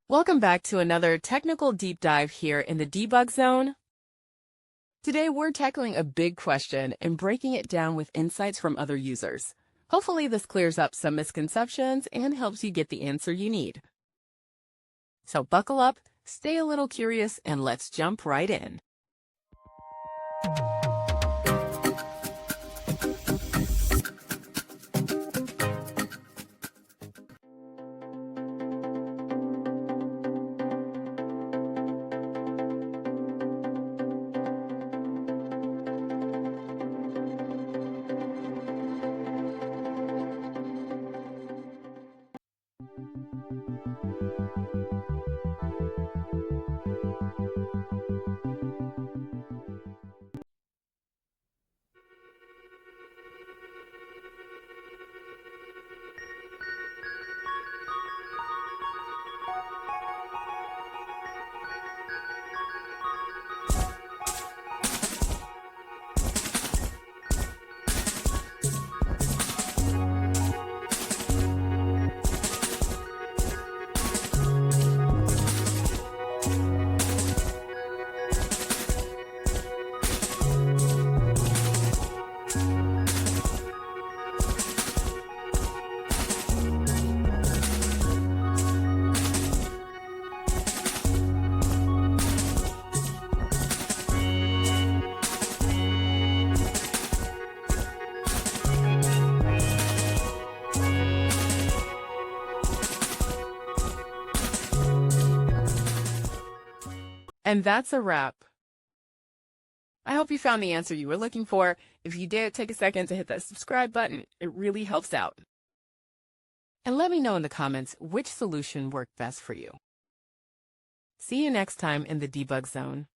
Welcome back to another technical deep dive here in the debug zone. Today we're tackling a big question and breaking it down with insights from other users. Hopefully this clears up some misconceptions and helps you get the answer you need. So buckle up, stay a little curious, and let's jump right in. And that's a wrap. I hope you found the answer you were looking for. If you did, take a second to hit that subscribe button. It really helps out. And let me know in the comments which solution worked best for you. See you next time in the debug zone.